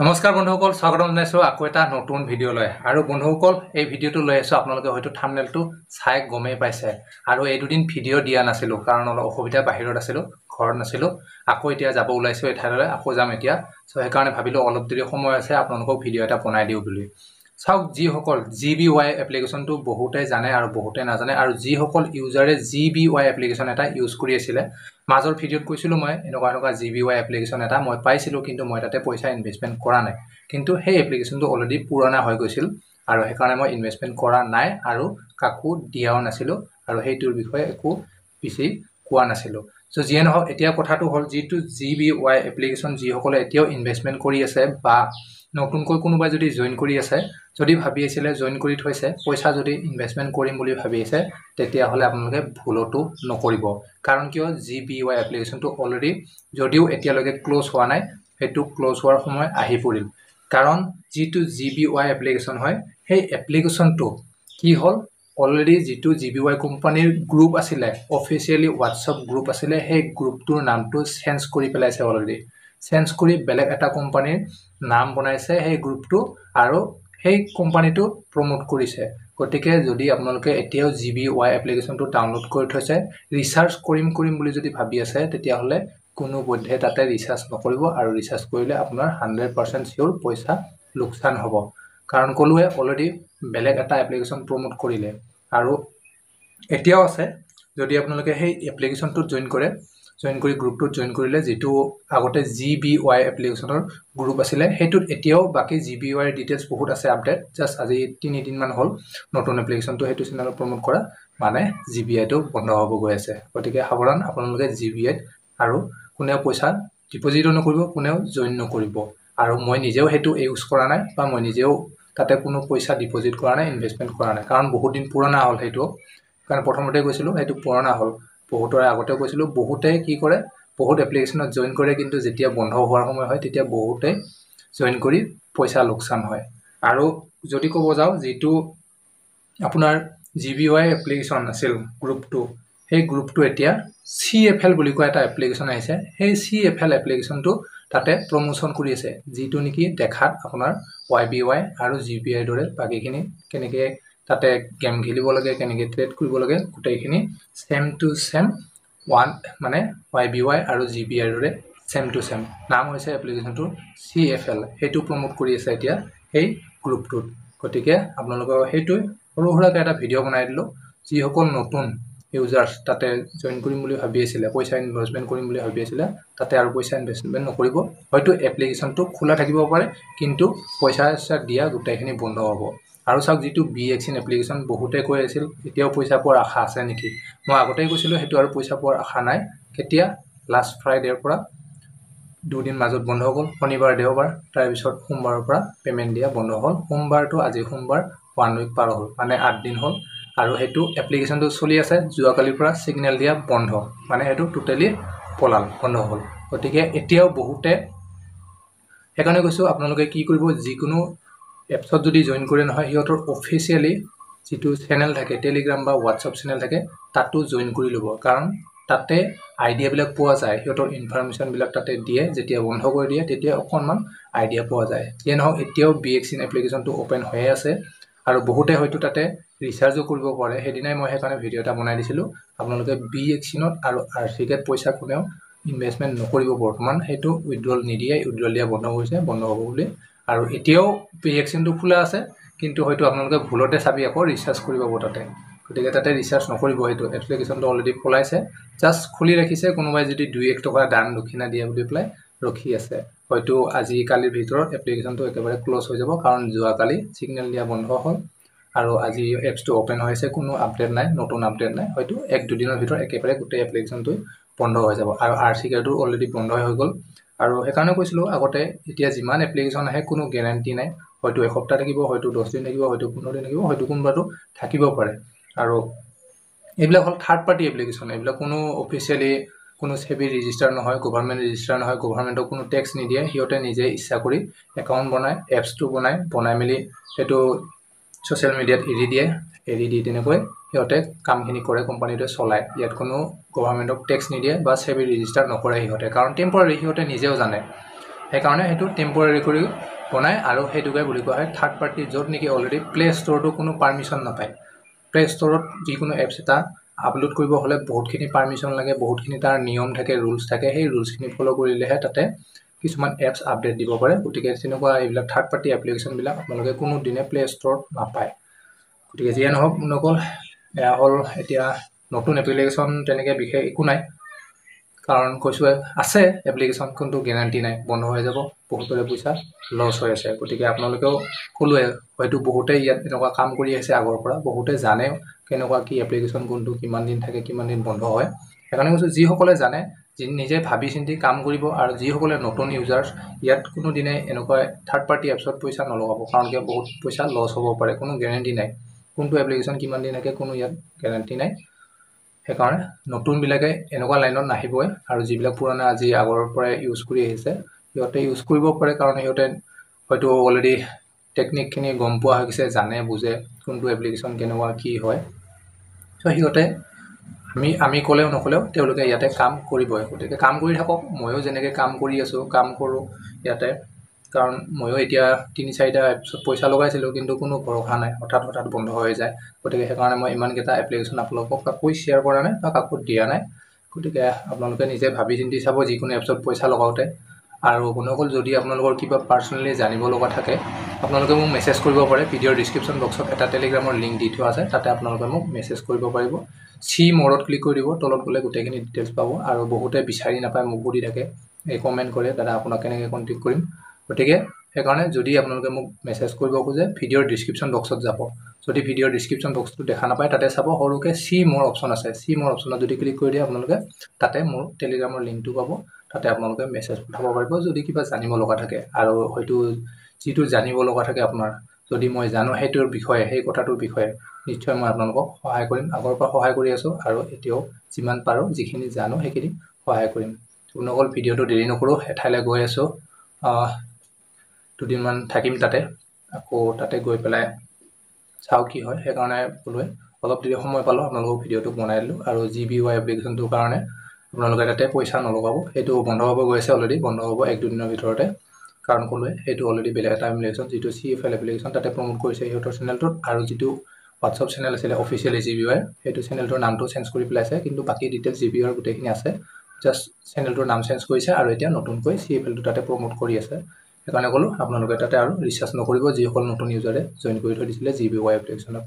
নমস্কাৰ বন্ধুসকল, স্বাগতম জনাইছো আকৌ এটা নতুন ভিডিঅ' লৈ। আৰু বন্ধুসকল, এই ভিডিঅ'টো লৈ আছো আপোনালোকে হয়তো থাম্বনেলটো চাই গমেই পাইছে। আৰু এই দুদিন ভিডিঅ' দিয়া নাছিলো কাৰণ অলপ অসুবিধা, বাহিৰত আছিলো, ঘৰত নাছিলো। আকৌ এতিয়া যাব ওলাইছো এই ঠাইলৈ, আকৌ যাম এতিয়া। সো সেইকাৰণে ভাবিলো অলপ দেৰি সময় আছে আপোনালোকক ভিডিঅ' এটা বনাই দিওঁ বুলি। চাওক, যিসকল GBY এপ্লিকেশ্যনটো বহুতে জানে আৰু বহুতে নাজানে, আৰু যিসকল ইউজাৰে GBY এপ্লিকেশ্যন এটা ইউজ কৰি আছিলে, মাজৰ ভিডিঅ'ত কৈছিলো মই এনেকুৱা GBY এপ্লিকেশ্যন এটা মই পাইছিলো, কিন্তু মই তাতে পইচা ইনভেষ্টমেণ্ট কৰা নাই। কিন্তু সেই এপ্লিকেশ্যনটো অলৰেডি পুৰণা হৈ গৈছিল আৰু সেইকাৰণে মই ইনভেষ্টমেণ্ট কৰা নাই আৰু কাকো দিয়াও নাছিলো, আৰু সেইটোৰ বিষয়ে একো বেছি কোৱা নাছিলো। সো যিয়ে নহওক, এতিয়া কথাটো হ'ল যিটো GBY এপ্লিকেশ্যন যিসকলে এতিয়াও ইনভেষ্টমেণ্ট কৰি আছে বা নতুনকৈ কোনোবাই যদি জইন কৰি আছে, যদি ভাবি আছিলে জইন কৰি থৈছে, পইচা যদি ইনভেষ্টমেণ্ট কৰিম বুলি ভাবি আছে, তেতিয়াহ'লে আপোনালোকে ভুলতো নকৰিব। কাৰণ কিয়, GBY এপ্লিকেশ্যনটো অলৰেডি যদিও এতিয়ালৈকে ক্ল'জ হোৱা নাই, সেইটো ক্ল'জ হোৱাৰ সময় আহি পৰিল। কাৰণ যিটো GBY এপ্লিকেশ্যন হয়, সেই এপ্লিকেশ্যনটো কি হ'ল, অলৰেডি যিটো GBY কোম্পানীৰ গ্ৰুপ আছিলে, অফিচিয়েলি হোৱাটছআপ গ্ৰুপ আছিলে, সেই গ্ৰুপটোৰ নামটো চেঞ্জ কৰি পেলাইছে অলৰেডি। চেঞ্জ কৰি বেলেগ এটা কোম্পানীৰ নাম বনাইছে সেই গ্ৰুপটো, আৰু সেই কোম্পানীটো প্ৰমোট কৰিছে। গতিকে যদি আপোনালোকে এতিয়াও GBY এপ্লিকেশ্যনটো ডাউনলোড কৰি থৈছে, ৰিচাৰ্জ কৰিম বুলি যদি ভাবি আছে, তেতিয়াহ'লে কোনো পধ্যে তাতে ৰিচাৰ্জ নকৰিব। আৰু ৰিচাৰ্জ কৰিলে আপোনাৰ 100% চিয়'ৰ পইচা লোকচান হ'ব। কাৰণ ক'লোৱে অলৰেডি বেলেগ এটা এপ্লিকেশ্যন প্ৰমোট কৰিলে, আৰু এতিয়াও আছে। যদি আপোনালোকে সেই এপ্লিকেশ্যনটোত জইন কৰি গ্ৰুপটোত জইন কৰিলে, যিটো আগতে GBY এপ্লিকেশ্যনৰ গ্ৰুপ আছিলে, সেইটোত এতিয়াও বাকী GBY ডিটেইলছ বহুত আছে আপডেট। জাষ্ট আজি 3 দিনমান হ'ল নতুন এপ্লিকেশ্যনটো সেইটো চেনেলত প্ৰমোট কৰা, মানে GBYটো বন্ধ হ'ব গৈ আছে। গতিকে সাৱধান, আপোনালোকে GBYত আৰু কোনেও পইচা ডিপজিটো নকৰিব, কোনেও জইন নকৰিব। আৰু মই নিজেও সেইটো ইউজ কৰা নাই, বা মই নিজেও তাতে কোনো পইচা ডিপজিট কৰা নাই, ইনভেষ্টমেণ্ট কৰা নাই। কাৰণ বহুত দিন পুৰণা হ'ল সেইটো, কাৰণ প্ৰথমতে কৈছিলোঁ সেইটো পুৰণা হ'ল। বহুতৰে আগতে কৈছিলোঁ, বহুতে কি কৰে, বহুত এপ্লিকেশ্যনত জইন কৰে, কিন্তু যেতিয়া বন্ধ হোৱাৰ সময় হয় তেতিয়া বহুতে জইন কৰি পইচা লোকচান হয়। আৰু যদি ক'ব যাওঁ, যিটো আপোনাৰ GBY এপ্লিকেশ্যন আছিল গ্ৰুপটো, সেই গ্ৰুপটো এতিয়া CFL বুলি কোৱা এটা এপ্লিকেশ্যন আহিছে। সেই CFL এপ্লিকেশ্যনটো তাতে প্ৰমোশ্যন কৰি আছে, যিটো নেকি দেখাত আপোনাৰ YBY আৰু GBYৰ দৰে বাকীখিনি কেনেকৈ তাতে গেম খেলিব লাগে, কেনেকৈ ট্ৰেড কৰিব লাগে, গোটেইখিনি চেম টু চেম ওৱান, মানে YBY আৰু GBYৰ দৰে চেম টু চেম। নাম হৈছে এপ্লিকেশ্যনটোৰ CFL, সেইটো প্ৰমোট কৰি আছে এতিয়া সেই গ্ৰুপটোত। গতিকে আপোনালোকৰ সেইটোৱে সৰু সুৰাকৈ এটা ভিডিঅ' বনাই দিলোঁ। যিসকল নতুন ইউজাৰ্ছ তাতে জইন কৰিম বুলি ভাবি আছিলে, পইচা ইনভেষ্টমেণ্ট কৰিম বুলি ভাবি আছিলে, তাতে আৰু পইচা ইনভেষ্টমেণ্ট নকৰিব। হয়তো এপ্লিকেশ্যনটো খোলা থাকিব পাৰে, কিন্তু পইচা দিয়া গোটেইখিনি বন্ধ হ'ব। আৰু চাওক, যিটো BXN এপ্লিকেশ্যন বহুতে কৈ আছিল এতিয়াও পইচা পোৱাৰ আশা আছে নেকি। মই আগতেই কৈছিলোঁ সেইটো আৰু পইচা পোৱাৰ আশা নাই। কেতিয়া, লাষ্ট ফ্ৰাইডেৰ পৰা 2 দিন মাজত বন্ধ হৈ গ'ল, শনিবাৰ দেওবাৰ, তাৰপিছত সোমবাৰৰ পৰা পে'মেণ্ট দিয়া বন্ধ হ'ল। সোমবাৰটো আজি সোমবাৰ 1 উইক পাৰ হ'ল, মানে 8 দিন হ'ল। আৰু সেইটো এপ্লিকেশ্যনটো চলি আছে, যোৱাকালিৰ পৰা ছিগনেল দিয়া বন্ধ, মানে সেইটো টোটেলি পলাল, বন্ধ হ'ল। গতিকে এতিয়াও বহুতে, সেইকাৰণে কৈছোঁ আপোনালোকে কি কৰিব, যিকোনো এপছত যদি জইন কৰে নহয়, সিহঁতৰ অফিচিয়েলি যিটো চেনেল থাকে, টেলিগ্ৰাম বা হোৱাটছআপ চেনেল থাকে, তাতো জইন কৰি ল'ব। কাৰণ তাতে আইডিয়াবিলাক পোৱা যায়, সিহঁতৰ ইনফৰমেশ্যনবিলাক তাতে দিয়ে। যেতিয়া বন্ধ কৰি দিয়ে তেতিয়া অকণমান আইডিয়া পোৱা যায়। যিয়ে নহওক, এতিয়াও BXN এপ্লিকেশ্যনটো অ'পেন হৈয়ে আছে, আৰু বহুতে হয়তো তাতে ৰিচাৰ্জো কৰিব পাৰে। সেইদিনাই মই সেইকাৰণে ভিডিঅ' এটা বনাই দিছিলোঁ, আপোনালোকে BXNত আৰু RCKত পইচা কোনেও ইনভেষ্টমেণ্ট নকৰিব বৰ্তমান। সেইটো উইথড্ৰল নিদিয়ে, উইথড্ৰল দিয়া বন্ধ কৰিছে, বন্ধ হ'ব বুলি। আৰু এতিয়াও BXNটো খোলা আছে, কিন্তু হয়তো আপোনালোকে ভুলতে চাবি আকৌ ৰিচাৰ্জ কৰি পাব তাতে। গতিকে তাতে ৰিচাৰ্জ নকৰিব, সেইটো এপ্লিকেশ্যনটো অলৰেডি পলাইছে, জাষ্ট খুলি ৰাখিছে। কোনোবাই যদি 2-1 টকা দান দক্ষিণা দিয়ে বুলি পেলাই ৰখি আছে। হয়তো আজি কালিৰ ভিতৰত এপ্লিকেশ্যনটো একেবাৰে ক্ল'জ হৈ যাব, কাৰণ যোৱাকালি ছিগনেল দিয়া বন্ধ হ'ল, আৰু আজি এপছটো অ'পেন হৈছে, কোনো আপডেট নাই, নতুন আপডেট নাই। হয়তো 1-2 দিনৰ ভিতৰত একেবাৰে গোটেই এপ্লিকেশ্যনটো বন্ধ হৈ যাব। আৰু RCKটো অলৰেডি বন্ধই হৈ গ'ল। আৰু সেইকাৰণে কৈছিলোঁ আগতে, এতিয়া যিমান এপ্লিকেশ্যন আহে কোনো গেৰাণ্টি নাই, হয়তো এসপ্তাহ থাকিব, হয়তো 10 দিন থাকিব, হয়তো 15 দিন থাকিব, হয়তো কোনোবাটো থাকিব পাৰে। আৰু এইবিলাক হ'ল থাৰ্ড পাৰ্টি এপ্লিকেশ্যন, এইবিলাক কোনো অফিচিয়েলি কোনো সেবি ৰেজিষ্টাৰ নহয়, গভৰ্ণমেণ্ট ৰেজিষ্টাৰ নহয়, গভৰ্ণমেণ্টক কোনো টেক্স নিদিয়ে। সিহঁতে নিজে ইচ্ছা কৰি একাউণ্ট বনায়, এপছটো বনাই মেলি সেইটো ছ'চিয়েল মিডিয়াত এৰি দি তেনেকৈ সিহঁতে কামখিনি কৰে, কোম্পানীটোৱে চলায়। ইয়াত কোনো গভৰ্ণমেণ্টক টেক্স নিদিয়ে বা সেবি ৰেজিষ্টাৰ নকৰে সিহঁতে, কাৰণ টেম্পৰাৰী, সিহঁতে নিজেও জানে। সেইকাৰণে সেইটো টেম্পৰাৰী কৰি বনায় আৰু সেইটোকে বুলি কোৱা হয় থাৰ্ড পাৰ্টি, য'ত নেকি অলৰেডি প্লে ষ্ট'ৰটো কোনো পাৰ্মিশ্যন নাপায়। প্লে ষ্ট'ৰত যিকোনো এপছ এটা আপলোড কৰিব হ'লে বহুতখিনি পাৰ্মিশ্যন লাগে, বহুতখিনি তাৰ নিয়ম থাকে, ৰুলছ থাকে। সেই ৰুলছখিনি ফ'ল' কৰিলেহে তাতে কিছুমান এপছ আপডেট দিব পাৰে। গতিকে তেনেকুৱা এইবিলাক থাৰ্ড পাৰ্টি এপ্লিকেশ্যনবিলাক আপোনালোকে কোনো দিনে প্লে ষ্ট'ৰত নাপায়। গতিকে যিয়ে নহওক নকল, এয়া হ'ল এতিয়া নতুন এপ্লিকেশ্যন তেনেকৈ বিশেষ একো নাই, কাৰণ কৈছোঁৱে আছে এপ্লিকেশ্যন, কিন্তু গেৰাণ্টি নাই, বন্ধ হৈ যাব, বহুতৰে পইচা লছ হৈ আছে। গতিকে আপোনালোকেও ক'লোৱে, হয়তো বহুতেই ইয়াত এনেকুৱা কাম কৰি আহিছে আগৰ পৰা, বহুতে জানে কেনেকুৱা কি এপ্লিকেশ্যন, কোনটো কিমান দিন থাকে, কিমান দিন বন্ধ হয়। সেইকাৰণে কৈছোঁ যিসকলে জানে, নিজে ভাবি চিন্তি কাম কৰিব, আৰু যিসকলে নতুন ইউজাৰ্ছ ইয়াত কোনো দিনে এনেকুৱা থাৰ্ড পাৰ্টি এপছত পইচা নলগাব, কাৰণ কিয় বহুত পইচা লছ হ'ব পাৰে, কোনো গেৰেণ্টি নাই। কোনটো এপ্লিকেশ্যন কিমান দিন থাকে কোনো ইয়াত গেৰাণ্টি নাই। সেইকাৰণে নতুনবিলাকে এনেকুৱা লাইনত নাহিবই, আৰু যিবিলাক পুৰণা আজি আগৰ পৰাই ইউজ কৰি আহিছে সিহঁতে ইউজ কৰিব পাৰে, কাৰণ সিহঁতে হয়তো অলৰেডি টেকনিকখিনি গম পোৱা হৈ গৈছে, জানে বুজে কোনটো এপ্লিকেশ্যন কেনেকুৱা কি হয়। চ' সিহঁতে আমি ক'লেও নক'লেও তেওঁলোকে ইয়াতে কাম কৰিবই। গতিকে কাম কৰি থাকক, ময়ো যেনেকৈ কাম কৰি আছোঁ, কাম কৰোঁ ইয়াতে, কাৰণ ময়ো এতিয়া 3-4টা এপছত পইচা লগাইছিলোঁ, কিন্তু কোনো ভৰসা নাই, হঠাৎ বন্ধ হৈ যায়। গতিকে সেইকাৰণে মই ইমানকেইটা এপ্লিকেশ্যন আপোনালোকক কাকো শ্বেয়াৰ কৰা নাই বা কাকো দিয়া নাই। গতিকে আপোনালোকে নিজে ভাবি চিন্তি চাব যিকোনো এপছত পইচা লগাওঁতে। আৰু বন্ধুসকল, যদি আপোনালোকৰ কিবা পাৰ্চনেলি জানিব লগা থাকে আপোনালোকে মোক মেছেজ কৰিব পাৰে। ভিডিঅ'ৰ ডিছক্ৰিপশ্যন বক্সত এটা টেলিগ্ৰামৰ লিংক দি থোৱা আছে, তাতে আপোনালোকে মোক মেছেজ কৰিব পাৰিব। চি মৰত ক্লিক কৰি দিব, তলত গ'লে গোটেইখিনি ডিটেইলছ পাব। আৰু বহুতে বিচাৰি নাপায়, মোক সুধি থাকে, কমেণ্ট কৰে, দাদা আপোনাক কেনেকৈ কণ্টেক্ট কৰিম। গতিকে সেইকাৰণে যদি আপোনালোকে মোক মেছেজ কৰিব খোজে ভিডিঅ'ৰ ডিছক্ৰিপশ্যন বক্সত যাব। যদি ভিডিঅ'ৰ ডিছক্ৰিপশ্যন বক্সটো দেখা নাপায় তাতে চাব, সৰুকৈ চি মোৰ অপশ্যন আছে। চি মোৰ অপশ্যনত যদি ক্লিক কৰি দিয়ে আপোনালোকে তাতে মোৰ টেলিগ্ৰামৰ লিংকটো পাব, তাতে আপোনালোকে মেছেজ পঠাব পাৰিব যদি কিবা জানিব লগা থাকে। আৰু হয়তো যিটো জানিব লগা থাকে আপোনাৰ, যদি মই জানো সেইটোৰ বিষয়ে, সেই কথাটোৰ বিষয়ে, নিশ্চয় মই আপোনালোকক সহায় কৰিম। আগৰ পৰা সহায় কৰি আছোঁ, আৰু এতিয়াও যিমান পাৰোঁ যিখিনি জানো সেইখিনি সহায় কৰিম। আপোনালোকৰ ভিডিঅ'টো দেৰি নকৰোঁ, এঠাইলৈ গৈ আছোঁ, 2 দিনমান থাকিম তাতে, আকৌ তাতে গৈ পেলাই চাওঁ কি হয়। সেইকাৰণে বোলোৱে অলপ দেৰি সময় পালোঁ, আপোনালোকক ভিডিঅ'টো বনাই দিলোঁ। আৰু GBY এপ্লিকেশ্যনটোৰ কাৰণে আপোনালোকে তাতে পইচা নলগাব, সেইটো বন্ধ হ'ব গৈ আছে, অলৰেডি বন্ধ হ'ব 1-2 দিনৰ ভিতৰতে। কাৰণ ক'লোৱে সেইটো অলৰেডি বেলেগ এটা এপ্লিকেশ্যন, যিটো CFL এপ্লিকেশ্যন, তাতে প্ৰমোট কৰিছে সিহঁতৰ চেনেলটোত। আৰু যিটো হোৱাটছআপ চেনেল আছিলে অফিচিয়েলি GBY, সেইটো চেনেলটোৰ নামটো চেঞ্জ কৰি পেলাইছে, কিন্তু বাকী ডিটেইলছ GBYৰ গোটেইখিনি আছে, জাষ্ট চেনেলটোৰ নাম চেঞ্জ কৰিছে, আৰু এতিয়া নতুনকৈ CFLটো তাতে প্ৰমোট কৰি আছে। সেইকাৰণে ক'লোঁ আপোনালোকে তাতে আৰু ৰিচাৰ্জ নকৰিব, যিসকল নতুন ইউজাৰে জইন কৰি থৈ দিছিলে GBY এপ্লিকেশ্যনত।